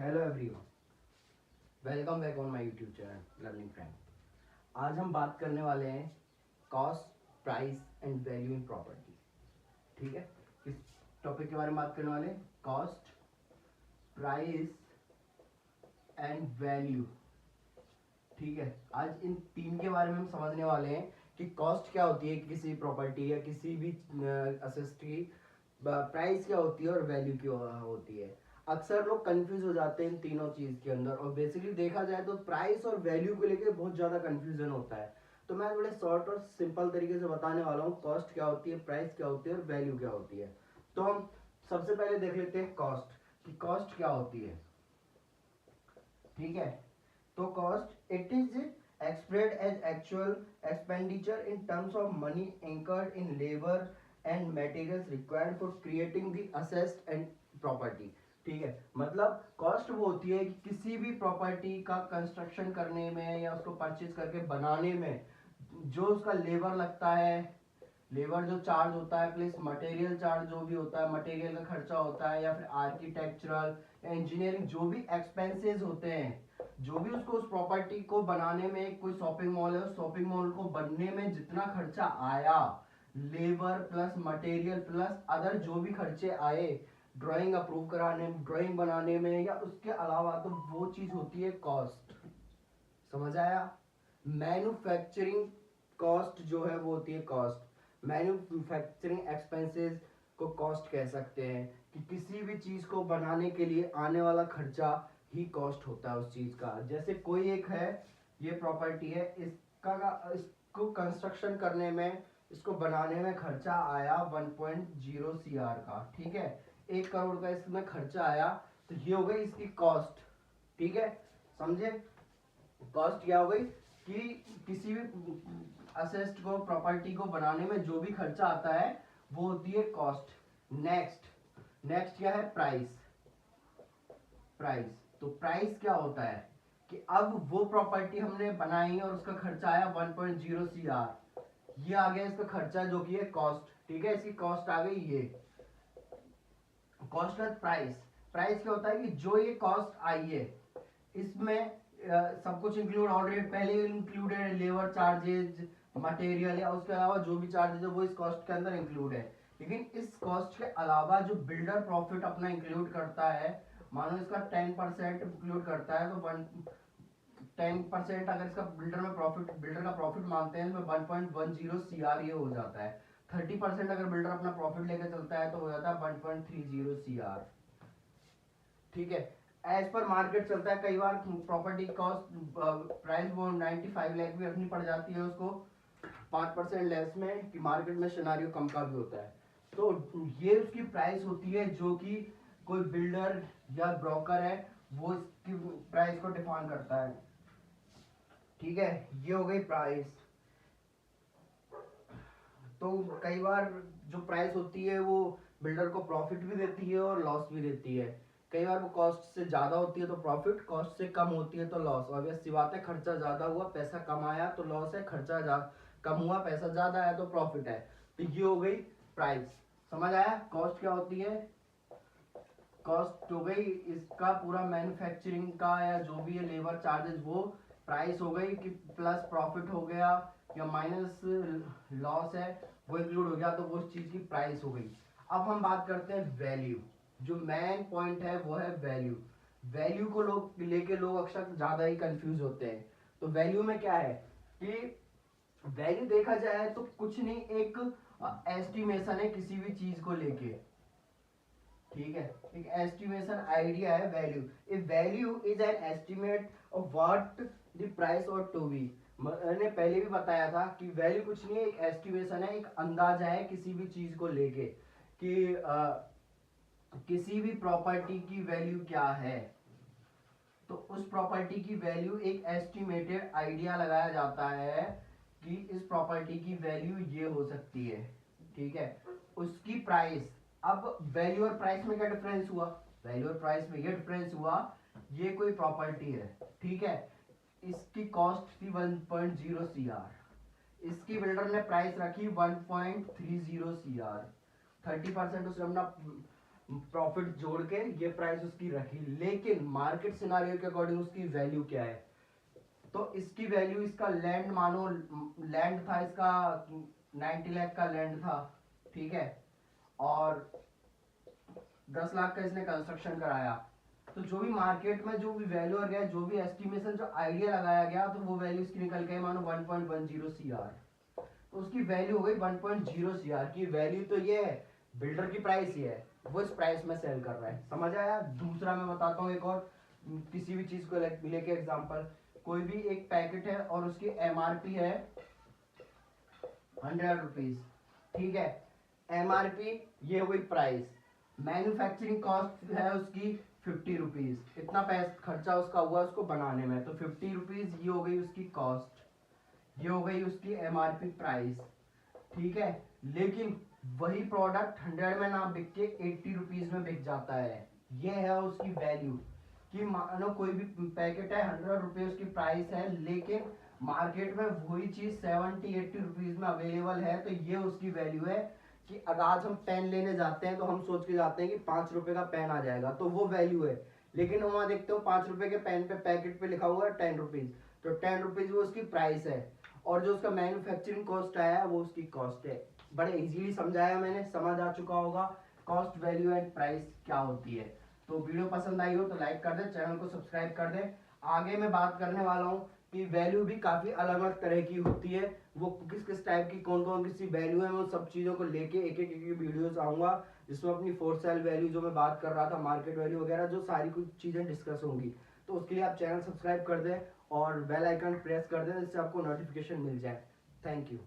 Hello everyone, welcome back on my YouTube channel learning friend. आज हम बात करने वाले हैं cost, price and value in property. ठीक है, इस टॉपिक के बारे में बात करने वाले हैं कॉस्ट, प्राइस एंड वैल्यू। ठीक है, आज इन तीन के बारे में हम समझने वाले हैं कि कॉस्ट क्या होती है किसी प्रॉपर्टी या किसी भी असेट की, प्राइस क्या होती है और वैल्यू क्या होती है। अक्सर लोग कंफ्यूज हो जाते हैं इन तीनों चीज के अंदर, और बेसिकली देखा जाए तो प्राइस और वैल्यू को लेकर बहुत ज्यादा कंफ्यूजन होता है। तो मैं बड़े शॉर्ट और सिंपल तरीके से बताने वाला हूँ कॉस्ट क्या होती है, प्राइस क्या होती है और वैल्यू क्या होती है। तो हम सबसे पहले देख लेते हैं कॉस्ट, कि कॉस्ट क्या होती है। ठीक है, तो cost it is expressed as actual expenditure in terms of money anchored in labour and materials required for creating the assets and property. ठीक है, मतलब कॉस्ट वो होती है कि किसी भी प्रॉपर्टी का कंस्ट्रक्शन करने में या उसको परचेज करके बनाने में जो उसका लेबर लगता है, लेबर जो चार्ज होता है, प्लस मटेरियल चार्ज जो भी होता है, मटेरियल का खर्चा होता है, या फिर आर्किटेक्चरल या इंजीनियरिंग जो भी एक्सपेंसेस होते हैं, जो भी उसको उस प्रॉपर्टी को बनाने में, कोई शॉपिंग मॉल है उस शॉपिंग मॉल को बनने में जितना खर्चा आया, labour plus material plus other जो भी खर्चे आए, ड्राइंग अप्रूव कराने, ड्राइंग बनाने में या उसके अलावा, तो वो चीज होती है कॉस्ट। समझ आया? मैन्युफैक्चरिंग कॉस्ट जो है वो होती है कॉस्ट। मैन्युफैक्चरिंग एक्सपेंसेस को कॉस्ट कह सकते हैं, कि किसी भी चीज को बनाने के लिए आने वाला खर्चा ही कॉस्ट होता है उस चीज का। जैसे कोई एक है, ये प्रॉपर्टी है, इसको कंस्ट्रक्शन करने में, इसको बनाने में खर्चा आया 1.0 CR का। ठीक है, 1 करोड़ का इसमें खर्चा आया, तो ये हो गई इसकी कॉस्ट। ठीक है, समझे? कॉस्ट क्या हो गई कि किसी भी असेस्ट को, प्रॉपर्टी को बनाने में जो भी खर्चा आता है वो होती है कॉस्ट। नेक्स्ट नेक्स्ट क्या है? प्राइस। प्राइस, तो प्राइस क्या होता है कि अब वो प्रॉपर्टी हमने बनाई और उसका खर्चा आया 1.0 CR, ये आ गया इसका खर्चा जो कि है कॉस्ट। ठीक है, इसकी कॉस्ट आ गई ये कॉस्ट प्लस प्राइस। प्राइस क्या होता है कि जो ये कॉस्ट आई है इसमें सब कुछ इंक्लूड ऑलरेडी पहले इंक्लूडेड है, लेबर चार्जेज, मटेरियल या उसके अलावा जो भी चार्जेज है वो इस कॉस्ट के अंदर इंक्लूड है। लेकिन इस कॉस्ट के अलावा जो बिल्डर प्रॉफिट अपना इंक्लूड करता है, मानो इसका 10% इंक्लूड करता है, तो 10% अगर इसका बिल्डर में प्रॉफिट, बिल्डर का प्रॉफिट मानते हैं तो 1.10 CR ये हो जाता है। 30% अगर बिल्डर अपना प्रॉफिट लेकर चलता है तो हो जाता है 1.30 CR। ठीक है, एज पर मार्केट चलता है। कई बार प्रॉपर्टी कॉस्ट प्राइस वो 95 लाख भी रखनी पड़ जाती है उसको 5% लेस में, कि मार्केट में सिनारियो कम का भी होता है। तो ये उसकी प्राइस होती है जो कि कोई बिल्डर या ब्रोकर है वो इसकी प्राइस को डिफाइन करता है। ठीक है, ये हो गई प्राइस। तो कई बार जो प्राइस होती है वो बिल्डर को प्रॉफिट भी देती है और लॉस भी देती है। कई बार वो कॉस्ट से ज्यादा होती है तो प्रॉफिट, कॉस्ट से कम होती है तो लॉस। ऑब्वियस सी बात है, खर्चा ज्यादा हुआ पैसा कम आया तो लॉस है, खर्चा कम हुआ पैसा ज्यादा आया तो प्रॉफिट है। तो ये हो गई प्राइस। समझ आया कॉस्ट क्या होती है? कॉस्ट हो गई इसका पूरा मैन्युफैक्चरिंग का या जो भी है लेबर चार्जेस, वो प्राइस हो गई, कि प्लस प्रॉफिट हो गया या माइनस लॉस है वो इंक्लूड हो गया, तो वो उस चीज की प्राइस हो गई। अब हम बात करते हैं वैल्यू। जो मेन पॉइंट है वो है वैल्यू। वैल्यू को लोग लेके लोग अक्सर ज्यादा ही कंफ्यूज होते हैं। तो वैल्यू में क्या है कि वैल्यू देखा जाए तो कुछ नहीं, एक एस्टिमेशन है किसी भी चीज को लेके। ठीक है, एक एस्टिमेशन आइडिया है value. A value is an estimate of what the price और टू बी। मैंने पहले भी बताया था कि वैल्यू कुछ नहीं है, एक एस्टिमेशन है, एक अंदाजा है किसी भी चीज को लेके, कि किसी भी प्रॉपर्टी की वैल्यू क्या है। तो उस प्रॉपर्टी की वैल्यू एक एस्टिमेटेड आइडिया लगाया जाता है कि इस प्रॉपर्टी की वैल्यू ये हो सकती है। ठीक है, उसकी प्राइस। अब वैल्यू और प्राइस में क्या डिफरेंस हुआ? वैल्यू और प्राइस में ये डिफरेंस हुआ, ये कोई प्रॉपर्टी है, ठीक है, इसकी कॉस्ट थी 1.0 CR, इसकी बिल्डर ने प्राइस रखी 1.30 CR, 30% उसने अपना प्रॉफिट जोड़ के ये प्राइस उसकी रखी, लेकिन मार्केट सिनारियो के अकॉर्डिंग उसकी वैल्यू क्या है, तो इसकी वैल्यू, इसका लैंड मानो, लैंड था इसका 90 लाख का लैंड था, ठीक है, और 10 लाख का इसने कंस्ट्रक्शन कराया, तो जो भी मार्केट में जो भी वैल्यू आ गया, जो भी एस्टिमेशन, जो आइडिया लगाया गया, तो वो वैल्यू इसकी निकल गई मानो 1.10 CR, तो उसकी वैल्यू हो गई 1.0 CR की वैल्यू। तो ये है बिल्डर की प्राइस, ये है वो इस प्राइस में सेल कर रहा है, समझ आया। दूसरा मैं बताता हूँ एक और, किसी भी चीज को लेके एग्जांपल, कोई भी एक पैकेट है और उसकी MRP है 100 रुपीज, ठीक है, MRP ये हो गई प्राइस, मैन्युफैक्चरिंग कॉस्ट है उसकी 50 रुपीज, इतना पैसा खर्चा उसका हुआ उसको बनाने में, तो 50 रुपीज ये हो गई उसकी कॉस्ट, ये हो गई उसकी MRP प्राइस, ठीक है। लेकिन वही प्रोडक्ट 100 में ना बिक के 80 रुपीज में बिक जाता है, ये है उसकी वैल्यू। कि मानो कोई भी पैकेट है 100 रुपये उसकी प्राइस है, लेकिन मार्केट में वही चीज 70-80 रुपीज में अवेलेबल है, तो ये उसकी वैल्यू है। कि अगर आज हम पेन लेने जाते हैं तो हम सोच के जाते हैं कि 5 रुपए का पेन आ जाएगा, तो वो वैल्यू है, लेकिन हम वहां देखते हो 5 रुपए के पेन पे पैकेट पे लिखा हुआ है 10 रुपीज, तो 10 रुपीज वो उसकी प्राइस है, और जो उसका मैन्युफैक्चरिंग कॉस्ट आया है वो उसकी कॉस्ट है। बड़े इजीली समझाया मैंने, समझ आ चुका होगा कॉस्ट, वैल्यू एंड प्राइस क्या होती है। तो वीडियो पसंद आई हो तो लाइक कर दे, चैनल को सब्सक्राइब कर दे। आगे मैं बात करने वाला हूँ कि वैल्यू भी काफी अलग अलग तरह की होती है, वो किस किस टाइप की, कौन कौन किसी वैल्यू है, मैं उन सब चीजों को लेके एक एक वीडियोस आऊंगा, जिसमें अपनी फोर सेल वैल्यू जो मैं बात कर रहा था, मार्केट वैल्यू वगैरह, जो सारी कुछ चीजें डिस्कस होंगी। तो उसके लिए आप चैनल सब्सक्राइब कर दें और बेल आइकन प्रेस कर दें, जिससे आपको नोटिफिकेशन मिल जाए। Thank you.